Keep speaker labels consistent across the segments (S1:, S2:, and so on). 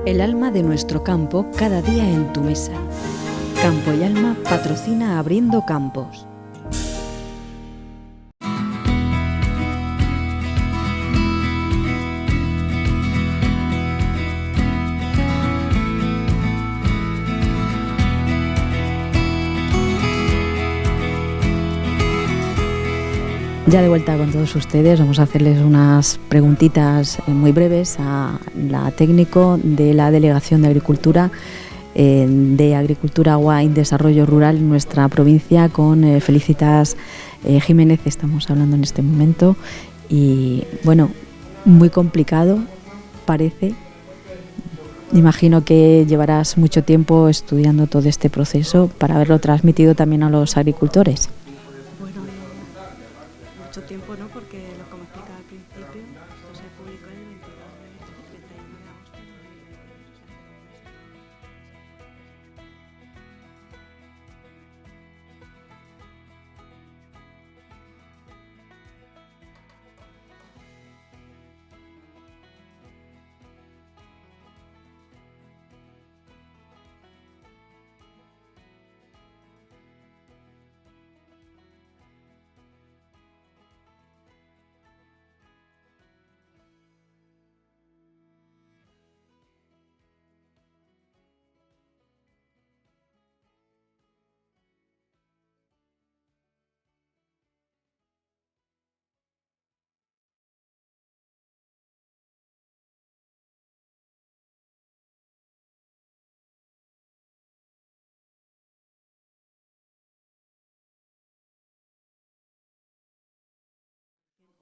S1: El alma de nuestro campo cada día en tu mesa. Campo y Alma patrocina Abriendo Campos. Ya de vuelta con todos ustedes, vamos a hacerles unas preguntitas muy breves a la técnico de la Delegación de Agricultura, de Agricultura, Agua y Desarrollo Rural en nuestra provincia, con Felicitas Jiménez. Estamos hablando en este momento y, bueno, muy complicado parece. Imagino que llevarás mucho tiempo estudiando todo este proceso para haberlo transmitido también a los agricultores.
S2: Mucho tiempo no, porque lo como explicaba al principio, esto se publicó el 22 de 31 de agosto de 2020.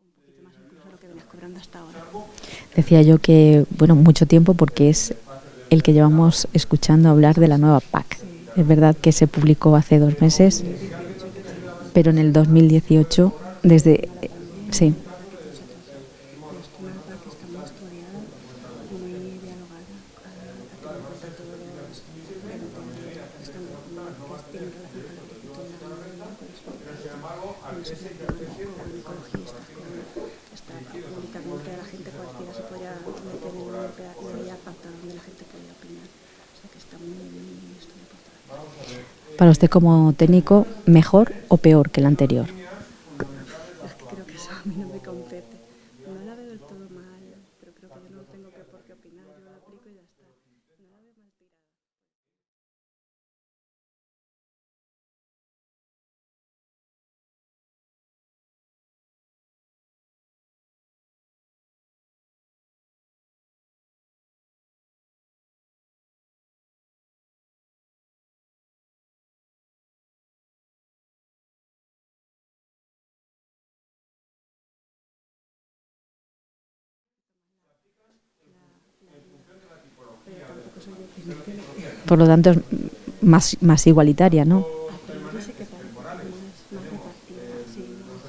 S2: Un poquito más incluso lo que venías cobrando hasta ahora.
S1: Decía yo que, bueno, mucho tiempo, porque es el que llevamos escuchando hablar de la nueva PAC.
S2: Sí.
S1: Es verdad que se publicó hace 2 meses, pero en el 2018, desde... sí.
S2: Públicamente la gente cualquiera se podía meter en una y había pacta donde la gente podía opinar. O sea que está muy estudiado por todas.
S1: Para usted, como técnico, ¿mejor o peor que el anterior?
S2: Es que creo que eso a mí no me compete. No la veo del todo mal, pero creo que yo no tengo por qué opinar. Yo la aplico y ya está. No la veo mal tirada.
S1: Por lo tanto, es más igualitaria, ¿no?
S2: Yo sé que parece más repartida, sí, más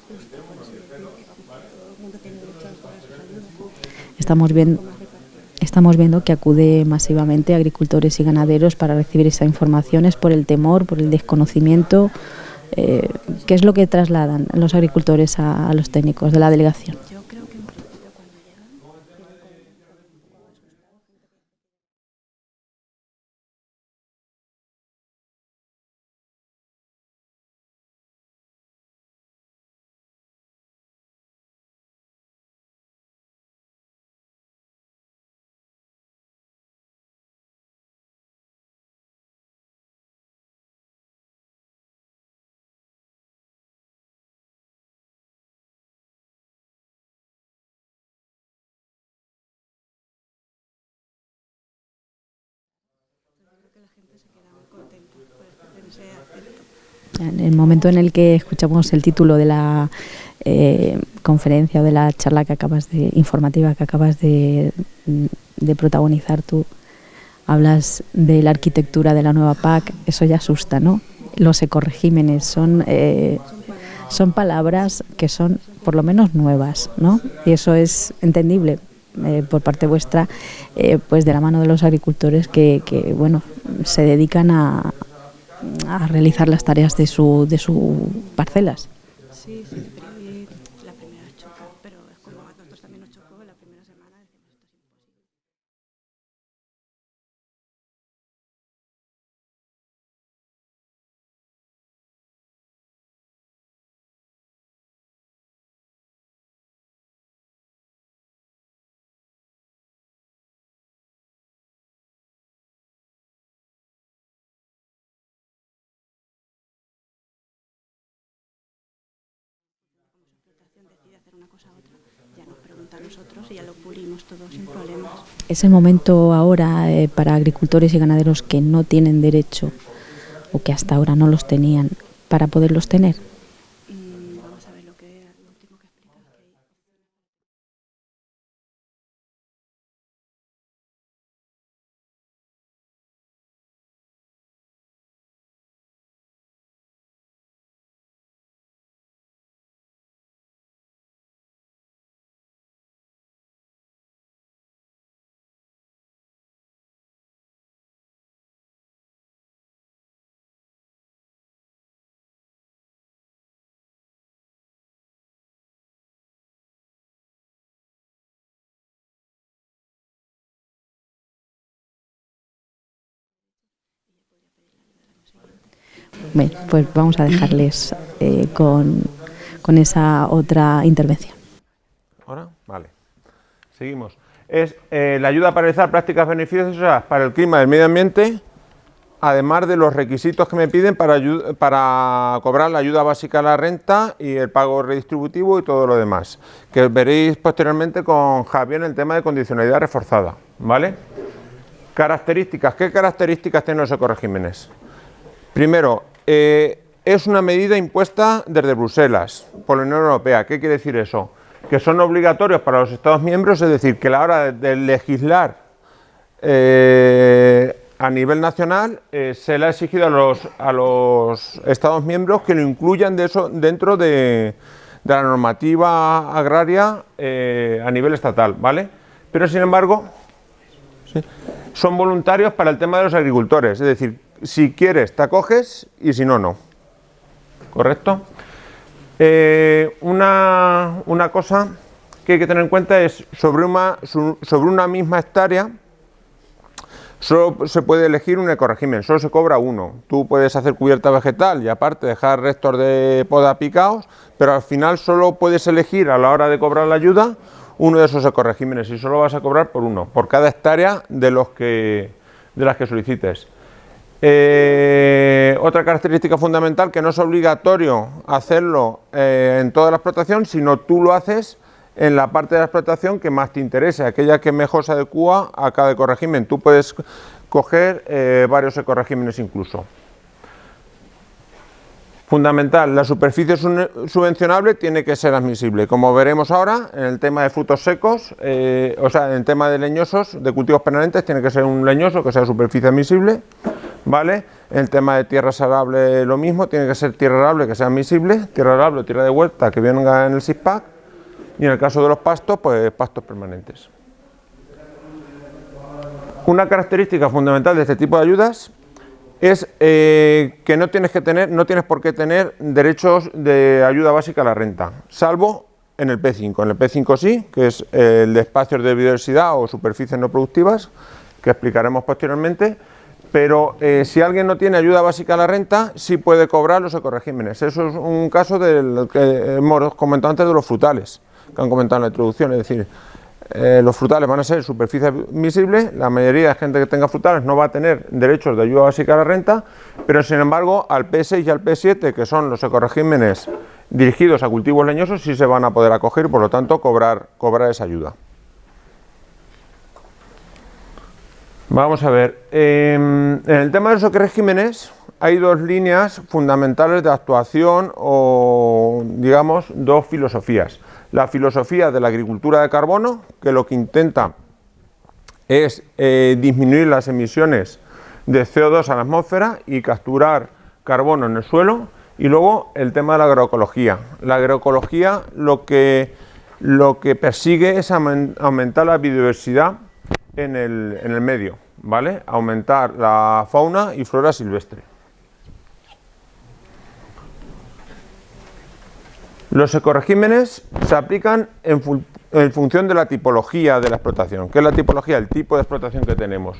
S2: justa, por así decirlo, que todo el mundo tiene derecho a cobrar sus ayudas.
S1: Estamos viendo que acude masivamente agricultores y ganaderos para recibir esa información. ¿Es por el temor, por el desconocimiento? ¿Qué es lo que trasladan los agricultores a los técnicos de la delegación?
S2: Yo creo que en principio cuando llegan vienen con un poco asustados. Creo que la gente se queda muy contenta por ese aspecto.
S1: En el momento en el que escuchamos el título de la conferencia o de la charla informativa que acabas de protagonizar tú, hablas de la arquitectura de la nueva PAC, eso ya asusta, ¿no? Los ecoregímenes son palabras que son por lo menos nuevas, ¿no? Y eso es entendible por parte vuestra, pues de la mano de los agricultores que bueno, se dedican a realizar las tareas de sus parcelas.
S2: Sí, pero la primera choca, pero es como a nosotros también nos chocó la primera semana. hacer una cosa u otra, ya nos pregunta a nosotros y ya lo pulimos todo sin problemas.
S1: ¿Es el momento ahora para agricultores y ganaderos que no tienen derecho o que hasta ahora no los tenían para poderlos tener?
S2: Vamos a ver lo último que explicas.
S1: Bien, pues vamos a dejarles con esa otra intervención.
S3: ¿Ahora? Vale. Seguimos. Es la ayuda a realizar prácticas beneficiosas para el clima y el medio ambiente, además de los requisitos que me piden para cobrar la ayuda básica a la renta y el pago redistributivo y todo lo demás, que veréis posteriormente con Javier en el tema de condicionalidad reforzada, ¿vale? Características. ¿Qué características tienen los ecoregímenes? Primero, es una medida impuesta desde Bruselas, por la Unión Europea. ¿Qué quiere decir eso? Que son obligatorios para los Estados miembros, es decir, que a la hora de legislar a nivel nacional se le ha exigido a los Estados miembros que lo incluyan dentro de la normativa agraria a nivel estatal, ¿vale? Pero sin embargo, ¿sí?, son voluntarios para el tema de los agricultores, es decir, si quieres te acoges y si no, no. ¿Correcto? Una cosa que hay que tener en cuenta es sobre una misma hectárea solo se puede elegir un ecorégimen, solo se cobra uno. Tú puedes hacer cubierta vegetal y aparte dejar restos de poda picados, pero al final solo puedes elegir a la hora de cobrar la ayuda uno de esos ecoregímenes y solo vas a cobrar por uno, por cada hectárea de las que solicites. Otra característica fundamental, que no es obligatorio hacerlo en toda la explotación, sino tú lo haces en la parte de la explotación que más te interese, aquella que mejor se adecúa a cada ecorégimen. Tú puedes coger varios ecoregímenes incluso. Fundamental, la superficie subvencionable tiene que ser admisible, como veremos ahora en el tema de frutos secos, o sea, en el tema de leñosos, de cultivos permanentes, tiene que ser un leñoso que sea superficie admisible, ¿vale? En el tema de tierras arables lo mismo, tiene que ser tierra arable que sea admisible, tierra arable o tierra de huerta que venga en el SISPAC, y en el caso de los pastos, pues pastos permanentes. Una característica fundamental de este tipo de ayudas es que no tienes por qué tener derechos de ayuda básica a la renta, salvo en el P5. En el P5 sí, que es el de espacios de biodiversidad o superficies no productivas, que explicaremos posteriormente, pero si alguien no tiene ayuda básica a la renta, sí puede cobrar los ecoregímenes. Eso es un caso del que hemos comentado antes de los frutales, que han comentado en la introducción, es decir, los frutales van a ser superficie admisible, la mayoría de gente que tenga frutales no va a tener derechos de ayuda básica a la renta, pero sin embargo al P6 y al P7, que son los ecoregímenes dirigidos a cultivos leñosos, sí se van a poder acoger y por lo tanto cobrar esa ayuda. Vamos a ver, en el tema de los ecoregímenes hay dos líneas fundamentales de actuación o, digamos, dos filosofías. La filosofía de la agricultura de carbono, que lo que intenta es disminuir las emisiones de CO2 a la atmósfera y capturar carbono en el suelo, y luego el tema de la agroecología. La agroecología lo que persigue es aumentar la biodiversidad en el medio, ¿vale? Aumentar la fauna y flora silvestre. Los ecoregímenes se aplican en función de la tipología de la explotación. ¿Qué es la tipología? El tipo de explotación que tenemos.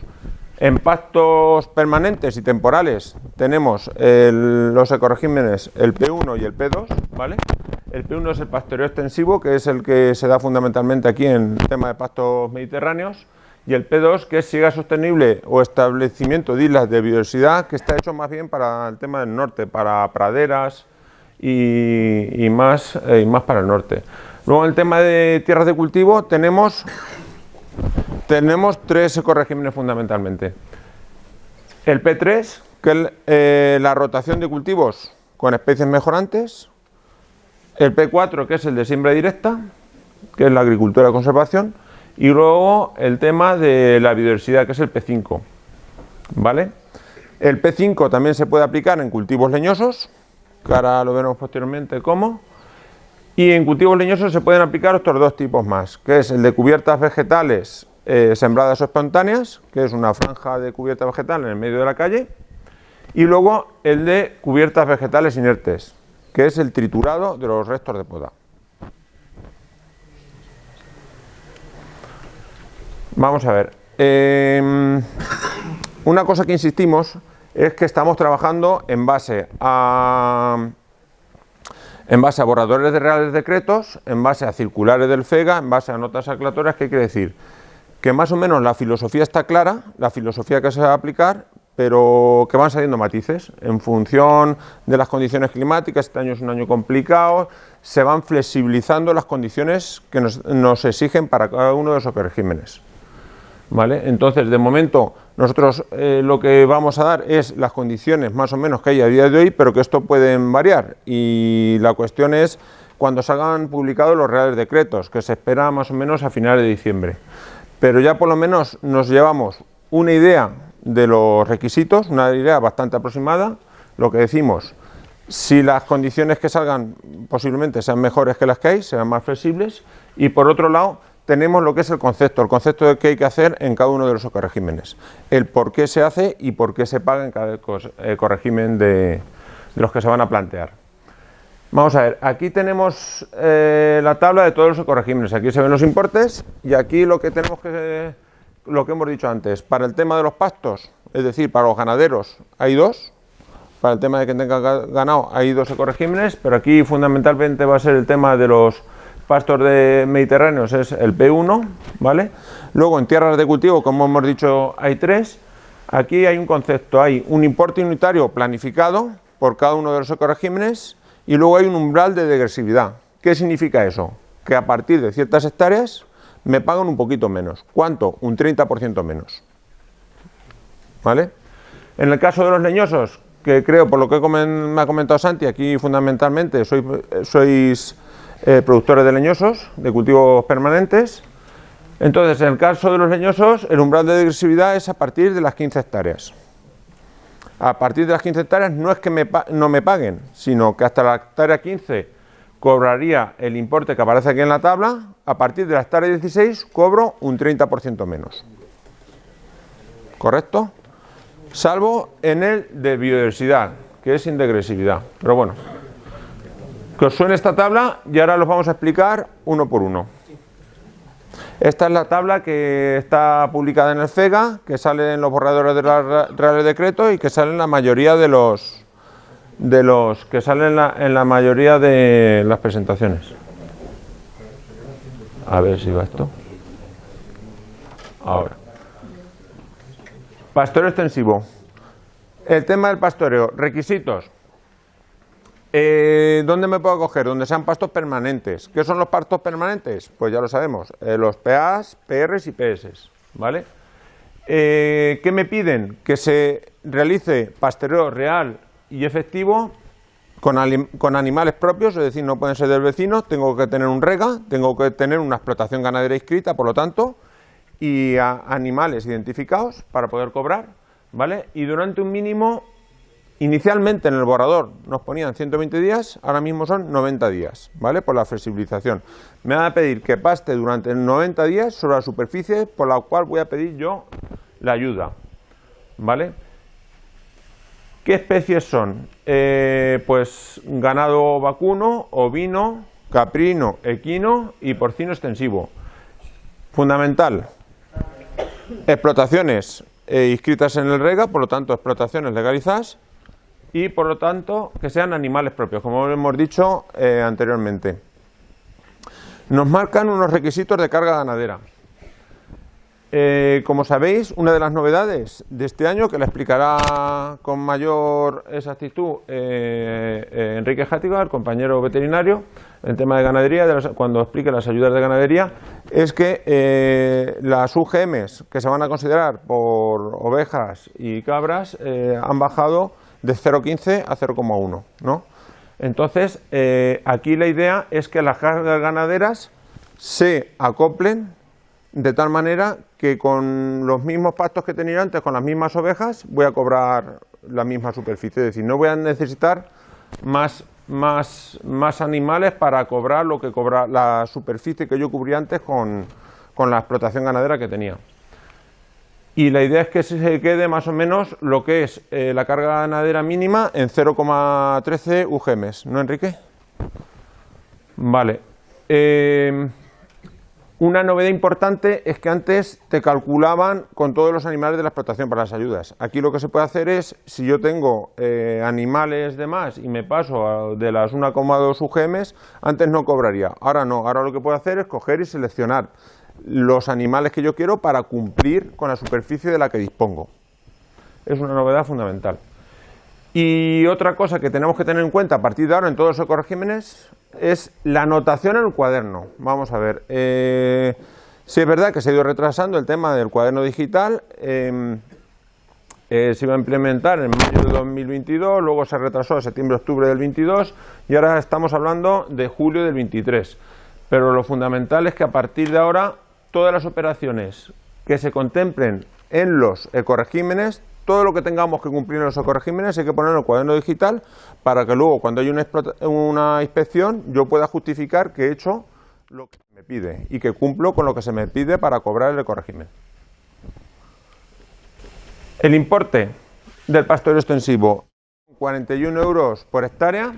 S3: En pastos permanentes y temporales tenemos los ecoregímenes, el P1 y el P2, ¿vale? El P1 es el pastoreo extensivo, que es el que se da fundamentalmente aquí en el tema de pastos mediterráneos, y el P2, que es siega sostenible o establecimiento de islas de biodiversidad, que está hecho más bien para el tema del norte, para praderas y más para el norte. Luego, en el tema de tierras de cultivo, tenemos 3 ecoregímenes fundamentalmente. El P3, que es la rotación de cultivos con especies mejorantes. El P4, que es el de siembra directa, que es la agricultura de conservación. Y luego el tema de la biodiversidad, que es el P5. ¿Vale? El P5 también se puede aplicar en cultivos leñosos, que ahora lo veremos posteriormente cómo. Y en cultivos leñosos se pueden aplicar otros 2 tipos más, que es el de cubiertas vegetales sembradas o espontáneas, que es una franja de cubierta vegetal en el medio de la calle. Y luego el de cubiertas vegetales inertes, que es el triturado de los restos de poda. Vamos a ver. Una cosa que insistimos es que estamos trabajando en base a borradores de reales decretos, en base a circulares del FEGA, en base a notas aclaratorias. ¿Qué quiere decir? Que más o menos la filosofía está clara, la filosofía que se va a aplicar, pero que van saliendo matices en función de las condiciones climáticas. Este año es un año complicado, se van flexibilizando las condiciones que nos exigen para cada uno de esos regímenes. ¿Vale? Entonces, de momento, nosotros lo que vamos a dar es las condiciones más o menos que hay a día de hoy, pero que esto pueden variar. Y la cuestión es cuando salgan publicados los reales decretos, que se espera más o menos a finales de diciembre. Pero ya por lo menos nos llevamos una idea de los requisitos, una idea bastante aproximada, lo que decimos, si las condiciones que salgan posiblemente sean mejores que las que hay, sean más flexibles, y por otro lado tenemos lo que es el concepto de qué hay que hacer en cada uno de los ecoregímenes, el por qué se hace y por qué se paga en cada ecoregimen de los que se van a plantear. Vamos a ver, aquí tenemos la tabla de todos los ecoregímenes, aquí se ven los importes y aquí lo que hemos dicho antes, para el tema de los pastos, es decir, para los ganaderos hay 2, para el tema de que tenga ganado hay 2 ecoregímenes, pero aquí fundamentalmente va a ser el tema de los pastos mediterráneos, es el P1, ¿vale? Luego en tierras de cultivo, como hemos dicho, hay 3. Aquí hay un concepto, hay un importe unitario planificado por cada uno de los ecoregímenes y luego hay un umbral de degresividad. ¿Qué significa eso? Que a partir de ciertas hectáreas me pagan un poquito menos. ¿Cuánto? Un 30% menos. ¿Vale? En el caso de los leñosos, que creo, por lo que me ha comentado Santi, aquí fundamentalmente sois productores de leñosos, de cultivos permanentes. Entonces, en el caso de los leñosos, el umbral de degresividad es a partir de las 15 hectáreas. A partir de las 15 hectáreas no es que no me paguen, sino que hasta la hectárea 15 cobraría el importe que aparece aquí en la tabla, a partir de la hectárea 16 cobro un 30% menos. ¿Correcto? Salvo en el de biodiversidad, que es sin degresividad. Pero bueno, que os suene esta tabla y ahora los vamos a explicar uno por uno. Esta es la tabla que está publicada en el FEGA, que sale en los borradores de los reales decretos y que sale en la mayoría de los que salen en la mayoría de las presentaciones. A ver si va esto. Ahora. Pastoreo extensivo. El tema del pastoreo. Requisitos. ¿Dónde me puedo coger? Donde sean pastos permanentes. ¿Qué son los pastos permanentes? Pues ya lo sabemos, los PAs, PRs y PS, ¿vale? ¿Qué me piden? Que se realice pastoreo real y efectivo con animales propios, es decir, no pueden ser del vecino, tengo que tener un rega, tengo que tener una explotación ganadera inscrita, por lo tanto, y animales identificados para poder cobrar, ¿vale? Y durante un mínimo. Inicialmente en el borrador nos ponían 120 días, ahora mismo son 90 días, ¿vale? Por la flexibilización. Me van a pedir que paste durante 90 días sobre la superficie por la cual voy a pedir yo la ayuda, ¿vale? ¿Qué especies son? Pues ganado vacuno, ovino, caprino, equino y porcino extensivo. Fundamental, explotaciones inscritas en el REGA, por lo tanto explotaciones legalizadas, y por lo tanto que sean animales propios, como hemos dicho anteriormente. Nos marcan unos requisitos de carga ganadera. Como sabéis, una de las novedades de este año, que la explicará con mayor exactitud Enrique Játiga, el compañero veterinario, en tema de ganadería, cuando explique las ayudas de ganadería, es que las UGMs que se van a considerar por ovejas y cabras han bajado de 0,15 a 0,1, ¿no? Entonces, aquí la idea es que las cargas ganaderas se acoplen de tal manera que con los mismos pastos que tenía antes, con las mismas ovejas, voy a cobrar la misma superficie. Es decir, no voy a necesitar más animales para cobrar lo que cobra la superficie que yo cubría antes con la explotación ganadera que tenía. Y la idea es que se quede más o menos lo que es la carga ganadera mínima en 0,13 UGMs, ¿no, Enrique? Vale. Una novedad importante es que antes te calculaban con todos los animales de la explotación para las ayudas. Aquí lo que se puede hacer es, si yo tengo animales de más y me paso de las 1,2 UGMs, antes no cobraría. Ahora no, ahora lo que puedo hacer es coger y seleccionar los animales que yo quiero para cumplir con la superficie de la que dispongo. Es una novedad fundamental. Y otra cosa que tenemos que tener en cuenta a partir de ahora en todos los ecoregímenes es la anotación en el cuaderno. Vamos a ver, sí es verdad que se ha ido retrasando el tema del cuaderno digital, se iba a implementar en mayo de 2022, luego se retrasó a septiembre-octubre del 22 y ahora estamos hablando de julio del 23. Pero lo fundamental es que a partir de ahora todas las operaciones que se contemplen en los ecoregímenes, todo lo que tengamos que cumplir en los ecoregímenes hay que poner en el cuaderno digital para que luego cuando haya una inspección yo pueda justificar que he hecho lo que me pide y que cumplo con lo que se me pide para cobrar el ecorégimen. El importe del pastoreo extensivo, 41 euros por hectárea,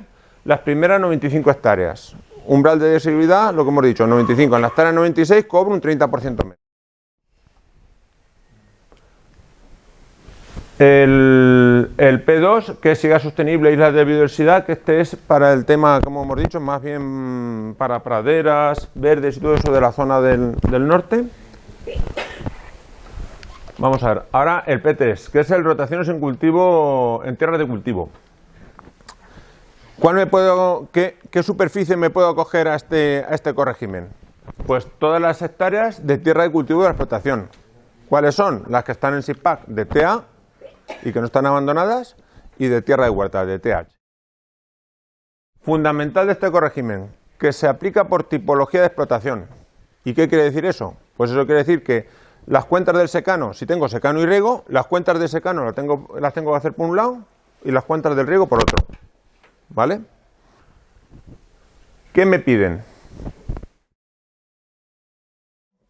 S3: las primeras 95 hectáreas. Umbral de deseabilidad, lo que hemos dicho, 95. En la hectárea 96 cobro un 30% menos. El P2, que siga sostenible islas de biodiversidad, que este es para el tema, como hemos dicho, más bien para praderas, verdes y todo eso de la zona del norte. Vamos a ver, ahora el P3, que es el rotaciones en cultivo, en tierras de cultivo. ¿Qué superficie me puedo acoger a este ecorégimen? Pues todas las hectáreas de tierra de cultivo de la explotación. ¿Cuáles son? Las que están en SIPAC de TA y que no están abandonadas, y de tierra de huerta, de TH. Fundamental de este ecorégimen, que se aplica por tipología de explotación. ¿Y qué quiere decir eso? Pues eso quiere decir que las cuentas del secano, si tengo secano y riego, las cuentas del secano las tengo que hacer por un lado y las cuentas del riego por otro. ¿Vale? ¿Qué me piden?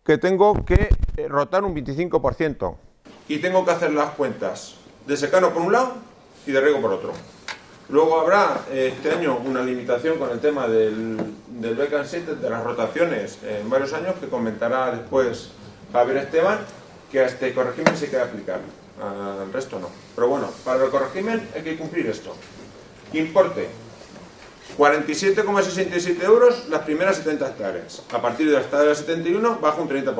S3: Que tengo que rotar un 25% y tengo que hacer las cuentas de secano por un lado y de riego por otro. Luego habrá este año una limitación con el tema del back and sit, de las rotaciones en varios años, que comentará después Javier Esteban, que a este ecorégimen se queda aplicar, al resto no. Pero bueno, para el ecorégimen hay que cumplir esto. Importe 47,67 euros las primeras 70 hectáreas. A partir de la hectárea 71 baja un 30%.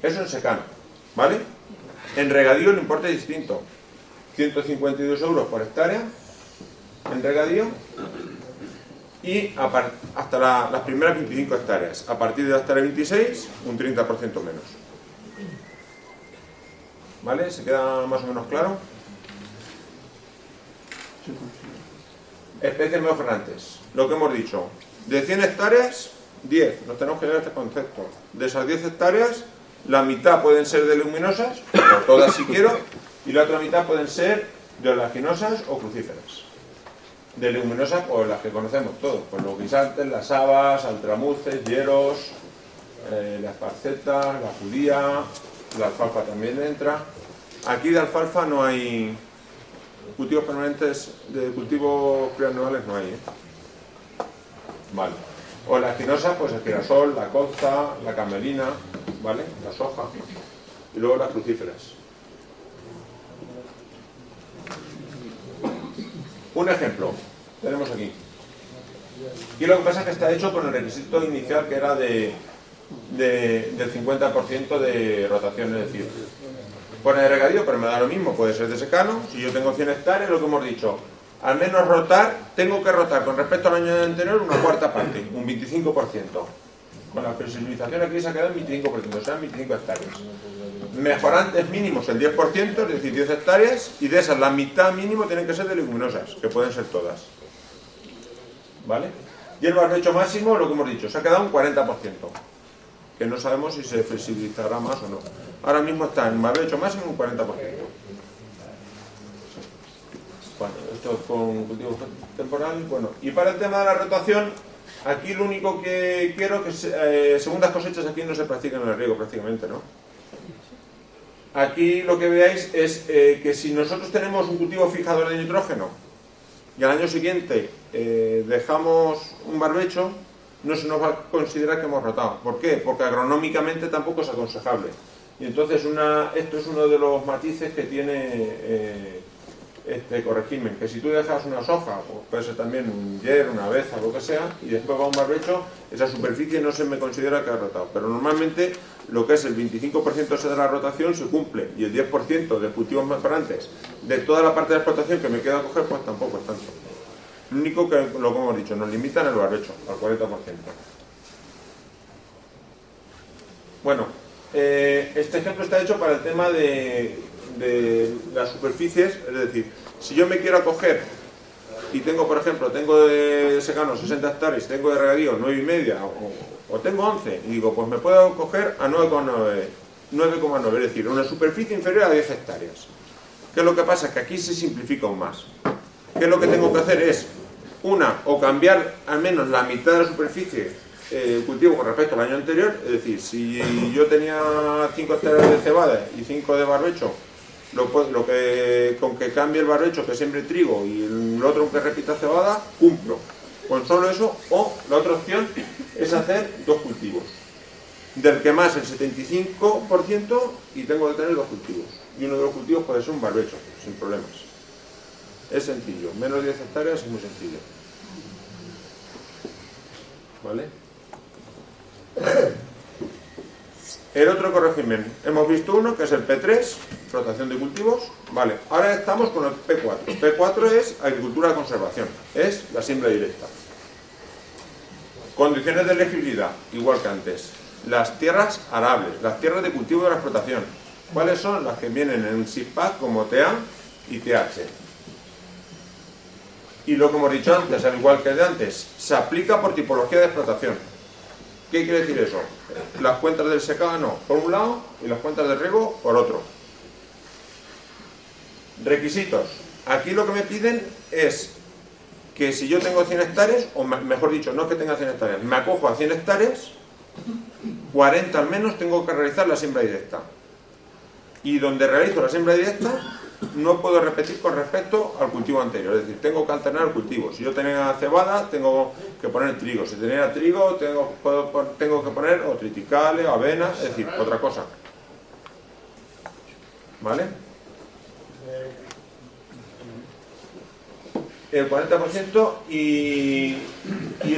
S3: Eso en secano, ¿vale? En regadío el importe es distinto. 152 euros por hectárea en regadío y hasta las primeras 25 hectáreas. A partir de la hectárea 26, un 30% menos. ¿Vale? ¿Se queda más o menos claro? Especies mejorante. Lo que hemos dicho, de 100 hectáreas, 10, nos tenemos que llevar a este concepto. De esas 10 hectáreas, la mitad pueden ser de leguminosas, o todas si quiero, y la otra mitad pueden ser de oleaginosas o crucíferas. De leguminosas, pues las que conocemos todos, pues los guisantes, las habas, altramuces, hieros, la esparceta, la judía, la alfalfa también entra. Aquí de alfalfa no hay cultivos permanentes, de cultivos plurianuales no hay, ¿eh? Vale. Oleaginosas, pues el girasol, la colza, la camelina, ¿vale? La soja. Y luego las crucíferas. Un ejemplo, tenemos aquí. Y lo que pasa es que está hecho con el requisito inicial, que era de del 50% de rotación, es decir, pone de regadío, pero me da lo mismo, puede ser de secano. Si yo tengo 100 hectáreas, lo que hemos dicho, al menos tengo que rotar con respecto al año anterior una cuarta parte, un 25%. Con la flexibilización aquí se ha quedado en 25%, o sea, 25 hectáreas. Mejorantes mínimos el 10%, es decir, 10 hectáreas, y de esas la mitad mínimo tienen que ser de leguminosas, que pueden ser todas. ¿Vale? Y el barbecho máximo, lo que hemos dicho, se ha quedado un 40%, que no sabemos si se flexibilizará más o no. Ahora mismo está en barbecho máximo un 40%. Bueno, esto con cultivo temporal. Bueno, y para el tema de la rotación, aquí lo único que quiero que segundas cosechas aquí no se practican en el riego prácticamente, ¿no? Aquí lo que veáis es que si nosotros tenemos un cultivo fijador de nitrógeno y al año siguiente dejamos un barbecho, no se nos va a considerar que hemos rotado. ¿Por qué? Porque agronómicamente tampoco es aconsejable. Y entonces esto es uno de los matices que tiene este ecorégimen, que si tú dejas una soja, pues puede ser también un hierro, una aveza, lo que sea, y después va un barbecho, esa superficie no se me considera que ha rotado. Pero normalmente lo que es el 25% de la rotación se cumple, y el 10% de cultivos mejorantes de toda la parte de explotación que me queda a coger, pues tampoco es tanto. Lo único que, lo que hemos dicho, nos limitan el barbecho, al 40%. Bueno, este ejemplo está hecho para el tema de las superficies, es decir, si yo me quiero acoger y tengo, por ejemplo, tengo de secano 60 hectáreas, tengo de regadío 9,5 o tengo 11, y digo, pues me puedo acoger a 9,9, es decir, una superficie inferior a 10 hectáreas. ¿Qué es lo que pasa? Que aquí se simplifica aún más. ¿Qué es lo que tengo que hacer? Es, o cambiar al menos la mitad de la superficie cultivo con respecto al año anterior, es decir, si yo tenía 5 hectáreas de cebada y 5 de barbecho, con que cambie el barbecho, que siembre trigo, y el otro que repita cebada, cumplo con solo eso. O la otra opción es hacer 2 cultivos, del que más el 75%, y tengo que tener 2 cultivos, y uno de los cultivos puede ser un barbecho, sin problemas. Es sencillo, menos de 10 hectáreas es muy sencillo. ¿Vale? El otro ecorégimen, hemos visto uno que es el P3, rotación de cultivos. Vale, ahora estamos con el P4. P4 es agricultura de conservación, es la siembra directa. Condiciones de elegibilidad, igual que antes. Las tierras arables, las tierras de cultivo de la explotación. ¿Cuáles son? Las que vienen en SIPAC como TA y TH. Y lo que hemos dicho antes, al igual que el de antes, se aplica por tipología de explotación. ¿Qué quiere decir eso? Las cuentas del secano por un lado y las cuentas de riego por otro. Requisitos. Aquí lo que me piden es que si yo tengo 100 hectáreas, o mejor dicho, no es que tenga 100 hectáreas, me acojo a 100 hectáreas, 40 al menos tengo que realizar la siembra directa. Y donde realizo la siembra directa, no puedo repetir con respecto al cultivo anterior, es decir, tengo que alternar el cultivo. Si yo tenía cebada, tengo que poner trigo. Si tenía trigo, tengo que poner o triticale, o avena, es decir, otra cosa. ¿Vale? El 40% y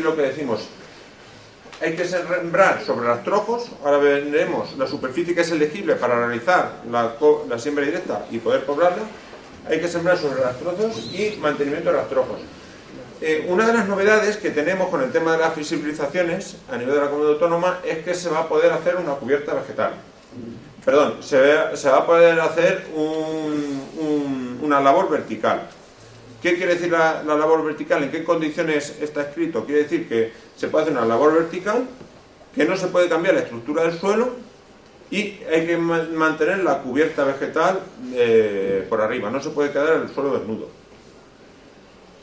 S3: lo que decimos, hay que sembrar sobre rastrojos. Ahora veremos la superficie que es elegible para realizar la siembra directa y poder cobrarla. Hay que sembrar sobre rastrojos y mantenimiento de rastrojos. Una de las novedades que tenemos con el tema de las flexibilizaciones a nivel de la comunidad autónoma es que se va a poder hacer una cubierta vegetal. Perdón, se va a poder hacer una labor vertical. ¿Qué quiere decir la labor vertical? ¿En qué condiciones está escrito? Quiere decir que se puede hacer una labor vertical, que no se puede cambiar la estructura del suelo y hay que mantener la cubierta vegetal por arriba, no se puede quedar el suelo desnudo.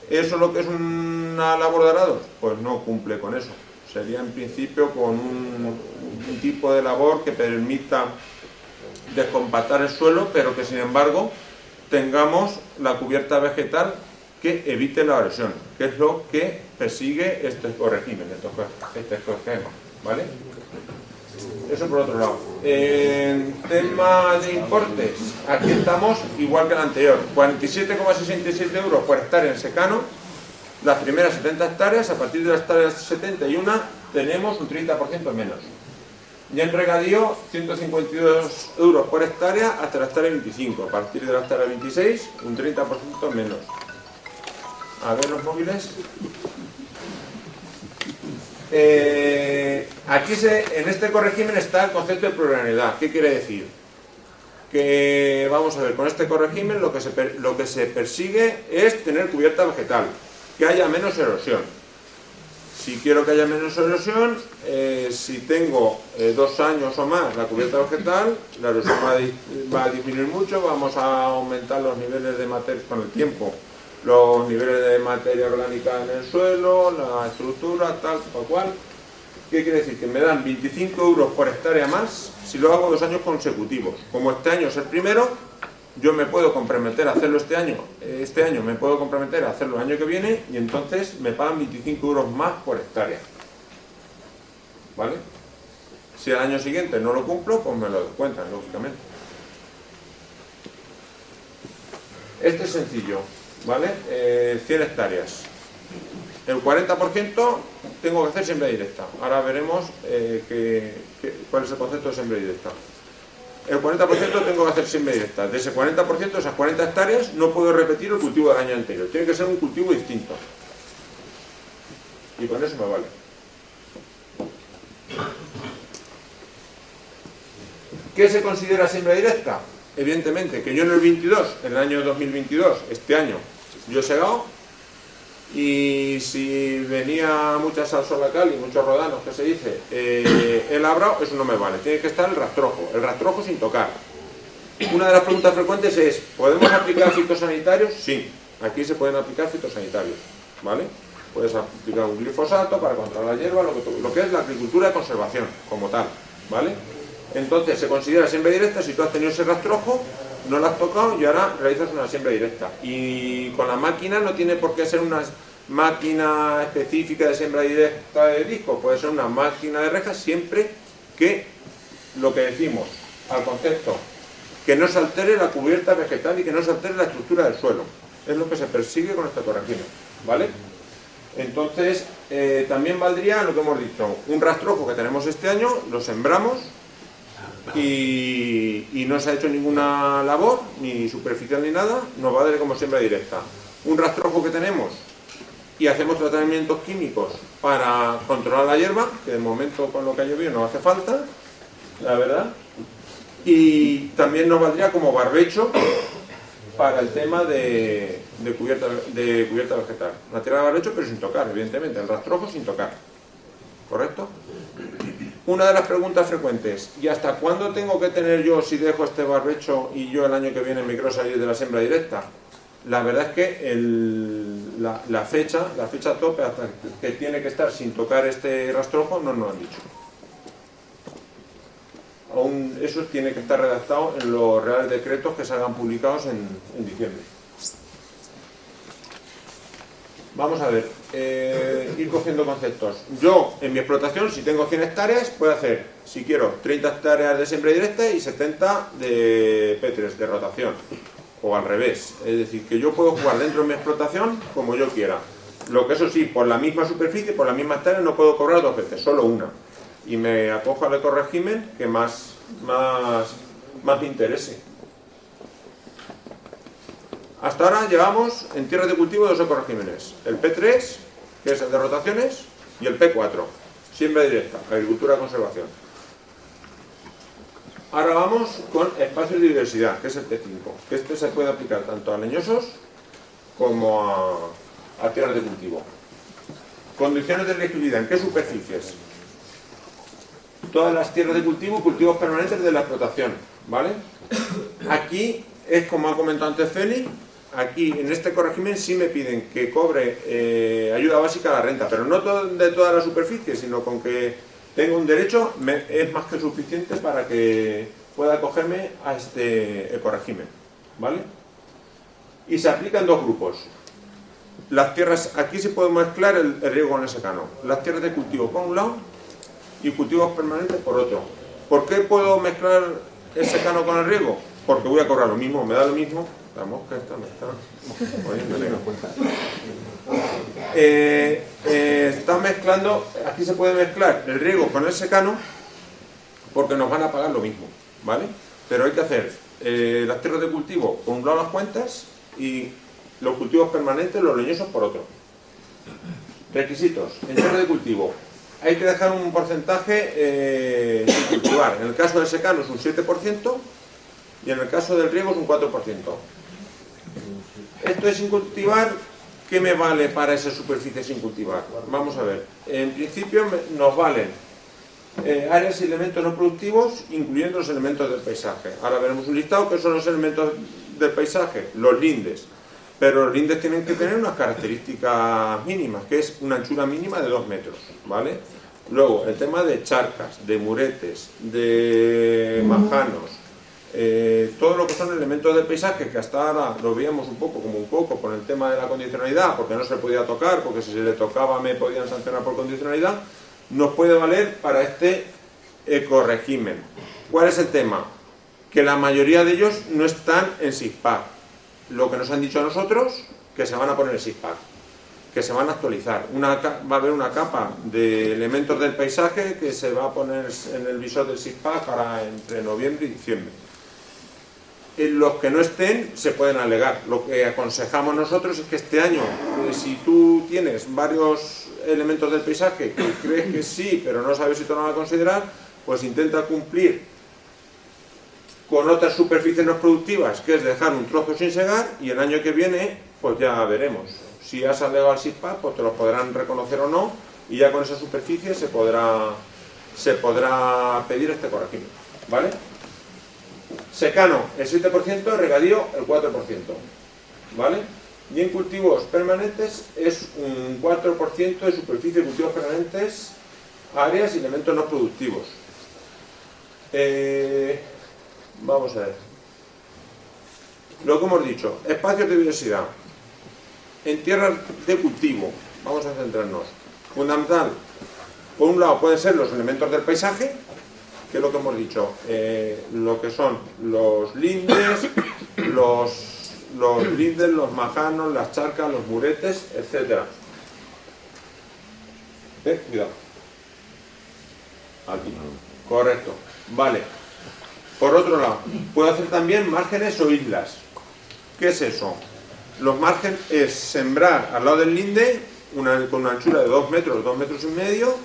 S3: ¿Eso es lo que es una labor de arados? Pues no cumple con eso. Sería en principio con un tipo de labor que permita descompactar el suelo, pero que sin embargo tengamos la cubierta vegetal que evite la erosión, que es lo que persigue este ecorégimen, este ecosistema, ¿vale? Eso por otro lado. En tema de importes, aquí estamos igual que el anterior, 47,67 euros por hectárea en secano, las primeras 70 hectáreas, a partir de las hectáreas 71 tenemos un 30% menos. Ya en regadío, 152 euros por hectárea hasta la hectárea 25. A partir de la hectárea 26, un 30% menos. A ver los móviles. Aquí en este corregimen está el concepto de plurianualidad. ¿Qué quiere decir? Que vamos a ver, con este corregimen lo que se persigue es tener cubierta vegetal, que haya menos erosión. Si quiero que haya menos erosión, si tengo 2 años o más la cubierta vegetal, la erosión va a disminuir mucho, vamos a aumentar los niveles de materia con el tiempo, los niveles de materia orgánica en el suelo, la estructura, tal cual. ¿Qué quiere decir? Que me dan 25 euros por hectárea más si lo hago 2 años consecutivos. Como este año es el primero, yo me puedo comprometer a hacerlo este año me puedo comprometer a hacerlo el año que viene y entonces me pagan 25 euros más por hectárea. ¿Vale? Si al año siguiente no lo cumplo, pues me lo descuentan, lógicamente. Este es sencillo, ¿vale? 100 hectáreas. El 40% tengo que hacer siembra directa. Ahora veremos cuál es el concepto de siembra directa. El 40% tengo que hacer siembra directa. De ese 40%, esas 40 hectáreas, no puedo repetir el cultivo del año anterior. Tiene que ser un cultivo distinto. Y con eso me vale. ¿Qué se considera siembra directa? Evidentemente, que yo en el 22, en el año 2022, este año, yo he segado, y si venía mucha salsola-cal y muchos rodanos, que se dice, he labrado, eso no me vale. Tiene que estar el rastrojo sin tocar. Una de las preguntas frecuentes es, ¿podemos aplicar fitosanitarios? Sí, aquí se pueden aplicar fitosanitarios, ¿vale? Puedes aplicar un glifosato para controlar la hierba, lo que es la agricultura de conservación, como tal, ¿vale? Entonces se considera siembra directa si tú has tenido ese rastrojo, no lo has tocado y ahora realizas una siembra directa. Y con la máquina no tiene por qué ser una máquina específica de siembra directa de disco, puede ser una máquina de rejas siempre que lo que decimos al concepto, que no se altere la cubierta vegetal y que no se altere la estructura del suelo. Es lo que se persigue con este corregimen, ¿vale? Entonces, también valdría lo que hemos dicho, un rastrojo que tenemos este año, lo sembramos y no se ha hecho ninguna labor, ni superficial ni nada, nos vale como siembra directa. Un rastrojo que tenemos y hacemos tratamientos químicos para controlar la hierba, que de momento con lo que ha llovido no hace falta, la verdad, y también nos valdría como barbecho para el tema de cubierta vegetal. Una tierra de barbecho pero sin tocar, evidentemente, el rastrojo sin tocar, ¿correcto? Una de las preguntas frecuentes, ¿y hasta cuándo tengo que tener yo si dejo este barbecho y yo el año que viene me quiero salir de la siembra directa? La verdad es que la fecha tope hasta que tiene que estar sin tocar este rastrojo no nos han dicho. Aún eso tiene que estar redactado en los reales decretos que salgan publicados en diciembre. Vamos a ver, ir cogiendo conceptos. Yo, en mi explotación, si tengo 100 hectáreas, puedo hacer, si quiero, 30 hectáreas de siembra directa y 70 de P3, de rotación. O al revés. Es decir, que yo puedo jugar dentro de mi explotación como yo quiera. Lo que eso sí, por la misma superficie, por la misma hectárea, no puedo cobrar 2 veces, solo una. Y me acojo al ecorégimen que más me interese. Hasta ahora llevamos en tierras de cultivo 2 ecoregímenes. El P3, que es el de rotaciones, y el P4, siembra directa, agricultura de conservación. Ahora vamos con espacios de diversidad, que es el P5, que este se puede aplicar tanto a leñosos como a tierras de cultivo. Condiciones de elegibilidad, ¿en qué superficies? Todas las tierras de cultivo, cultivos permanentes de la explotación, ¿vale? Aquí es como ha comentado antes Feli, aquí en este corregimen sí me piden que cobre ayuda básica a la renta, pero no de toda la superficie, sino con que tengo un derecho es más que suficiente para que pueda acogerme a este ecorégimen, ¿vale? Y se aplican 2 grupos. Las tierras, aquí se puede mezclar el riego con el secano. Las tierras de cultivo por un lado y cultivos permanentes por otro. ¿Por qué puedo mezclar el secano con el riego? Porque voy a cobrar lo mismo, me da lo mismo. La mosca esta me está poniendo negro. Está mezclando, aquí se puede mezclar el riego con el secano, porque nos van a pagar lo mismo, ¿vale? Pero hay que hacer las tierras de cultivo por un lado las cuentas y los cultivos permanentes, los leñosos por otro. Requisitos. En tierra de cultivo hay que dejar un porcentaje sin cultivar. En el caso del secano es un 7% y en el caso del riego es un 4%. Esto es sin cultivar. ¿Qué me vale para esa superficie sin cultivar? Vamos a ver. En principio nos valen áreas y elementos no productivos, incluyendo los elementos del paisaje. Ahora veremos un listado. ¿Qué son los elementos del paisaje? Los lindes. Pero los lindes tienen que tener unas características mínimas, que es una anchura mínima de 2 metros, ¿vale? Luego, el tema de charcas, de muretes, de majanos, todo lo que son elementos del paisaje, que hasta ahora lo veíamos un poco como un coco con el tema de la condicionalidad, porque no se podía tocar, porque si se le tocaba me podían sancionar por condicionalidad, nos puede valer para este ecoregimen. ¿Cuál es el tema? Que la mayoría de ellos no están en SIGPAC. Lo que nos han dicho a nosotros, que se van a poner en SIGPAC, que se van a actualizar. Va a haber una capa de elementos del paisaje que se va a poner en el visor del SIGPAC para entre noviembre y diciembre. En los que no estén se pueden alegar. Lo que aconsejamos nosotros es que este año, si tú tienes varios elementos del paisaje que crees que sí, pero no sabes si te lo van a considerar, pues intenta cumplir con otras superficies no productivas, que es dejar un trozo sin segar, y el año que viene pues ya veremos. Si has alegado al SIGPAC, pues te los podrán reconocer o no, y ya con esa superficie se podrá pedir este corregimiento, ¿vale? Secano el 7%, regadío el 4%, ¿vale? Y en cultivos permanentes es un 4% de superficie de cultivos permanentes, áreas y elementos no productivos. Vamos a ver. Lo que hemos dicho, espacios de biodiversidad. En tierras de cultivo, vamos a centrarnos. Fundamental, por un lado pueden ser los elementos del paisaje, que es lo que hemos dicho, lo que son los lindes, los majanos, las charcas, los muretes, etc. Cuidado. Aquí. Correcto. Vale. Por otro lado, puedo hacer también márgenes o islas. ¿Qué es eso? Los márgenes es sembrar al lado del linde con una anchura de 2 metros, 2 metros y medio,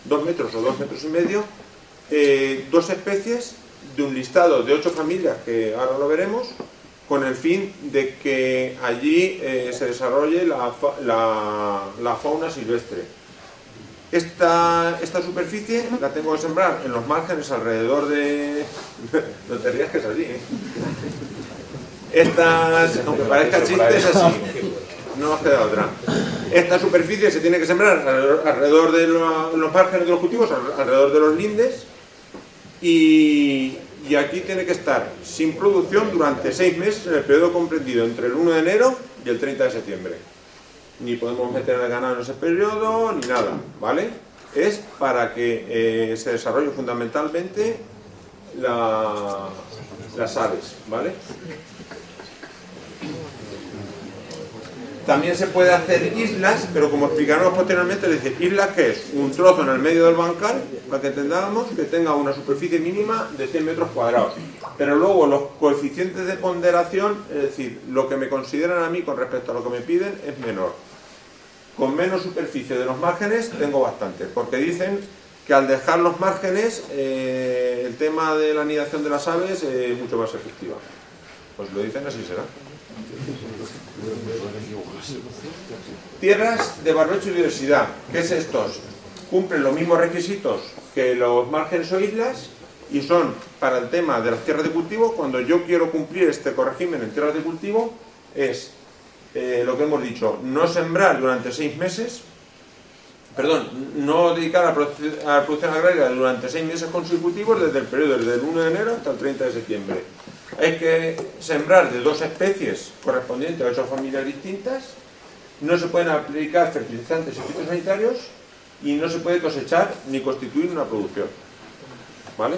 S3: 2 metros o 2 metros y medio, dos especies de un listado de 8 familias, que ahora lo veremos, con el fin de que allí se desarrolle la fauna silvestre. Esta superficie la tengo que sembrar en los márgenes alrededor de... No te rías, que es así, ¿eh? Aunque parezca chiste, es así. No nos queda otra. Esta superficie se tiene que sembrar alrededor de los márgenes de los cultivos, alrededor de los lindes, y aquí tiene que estar sin producción durante 6 meses en el periodo comprendido entre el 1 de enero y el 30 de septiembre. Ni podemos meter el ganado en ese periodo, ni nada, ¿vale? Es para que se desarrolle fundamentalmente las aves, ¿vale? También se puede hacer islas, pero como explicaremos posteriormente, es decir, islas que es un trozo en el medio del bancal, para que entendamos, que tenga una superficie mínima de 100 metros cuadrados. Pero luego los coeficientes de ponderación, es decir, lo que me consideran a mí con respecto a lo que me piden, es menor. Con menos superficie de los márgenes tengo bastante, porque dicen que al dejar los márgenes el tema de la anidación de las aves es mucho más efectiva. Pues lo dicen, así será. Tierras de barbecho y biodiversidad. ¿Qué es estos? Cumplen los mismos requisitos que los márgenes o islas y son para el tema de las tierras de cultivo. Cuando yo quiero cumplir este corregimen en tierras de cultivo es lo que hemos dicho, no sembrar durante 6 meses, no dedicar a la producción agraria durante 6 meses consecutivos desde el periodo desde el 1 de enero hasta el 30 de septiembre. Hay que sembrar de 2 especies correspondientes a 8 familias distintas, no se pueden aplicar fertilizantes y fitosanitarios y no se puede cosechar ni constituir una producción, ¿vale?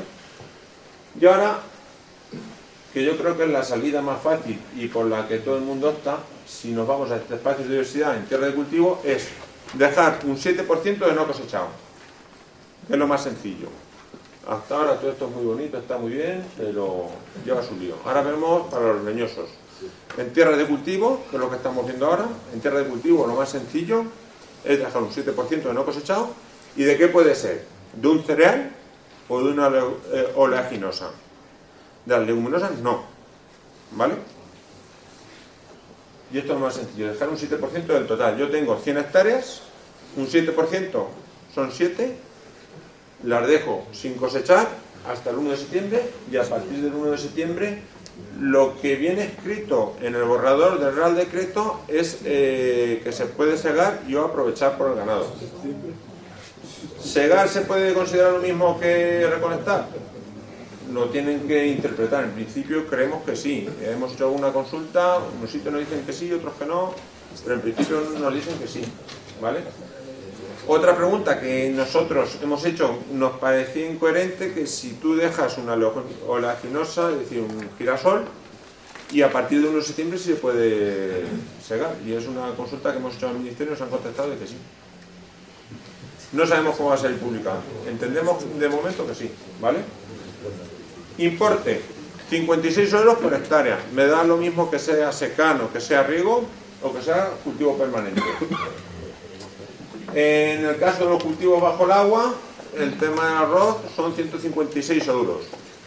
S3: Y ahora, que yo creo que es la salida más fácil y por la que todo el mundo opta, si nos vamos a este espacio de biodiversidad en tierra de cultivo, es dejar un 7% de no cosechado, que es lo más sencillo. Hasta ahora todo esto es muy bonito, está muy bien, pero lleva su lío. Ahora vemos para los leñosos. En tierra de cultivo, que es lo que estamos viendo ahora, en tierra de cultivo lo más sencillo es dejar un 7% de no cosechado. ¿Y de qué puede ser? ¿De un cereal o de una oleaginosa? De las leguminosas no, ¿vale? Y esto es lo más sencillo, dejar un 7% del total. Yo tengo 100 hectáreas, un 7% son 7, las dejo sin cosechar hasta el 1 de septiembre y a partir del 1 de septiembre lo que viene escrito en el borrador del Real Decreto es que se puede segar y o aprovechar por el ganado. ¿Segar se puede considerar lo mismo que recolectar? Lo tienen que interpretar. En principio creemos que sí. Hemos hecho alguna consulta, unos sitios nos dicen que sí, otros que no, pero en principio nos dicen que sí, ¿vale? Otra pregunta que nosotros hemos hecho, nos parecía incoherente que si tú dejas una oleaginosa, es decir, un girasol, y a partir de 1 de septiembre sí se puede segar. Y es una consulta que hemos hecho al Ministerio y nos han contestado de que sí. No sabemos cómo va a ser publicado. Entendemos de momento que sí, ¿vale? Importe, 56 euros por hectárea. Me da lo mismo que sea secano, que sea riego o que sea cultivo permanente. En el caso de los cultivos bajo el agua, el tema del arroz son 156 euros.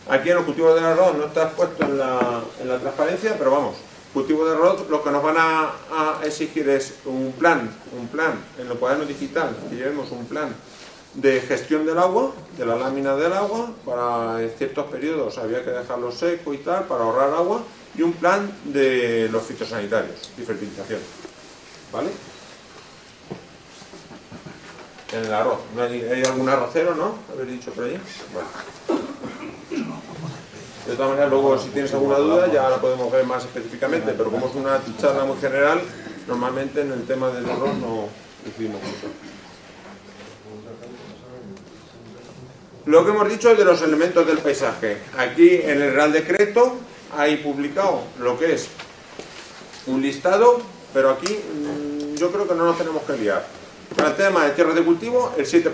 S3: Aquí en los cultivos del arroz no está expuesto en la transparencia, pero vamos, cultivo de arroz lo que nos van a exigir es un plan en el cuaderno digital, que llevemos un plan de gestión del agua, de la lámina del agua, para en ciertos periodos había que dejarlo seco y tal, para ahorrar agua, y un plan de los fitosanitarios y fertilización, ¿vale? En el arroz, ¿no hay algún arrocero, no? ¿Habéis dicho por ahí? Bueno. De todas maneras, luego si tienes alguna duda ya la podemos ver más específicamente, pero como es una charla muy general, normalmente en el tema del arroz no decidimos mucho. Lo que hemos dicho es de los elementos del paisaje. Aquí en el Real Decreto hay publicado lo que es un listado, pero aquí yo creo que no nos tenemos que liar. Para el tema de tierras de cultivo, el 7%.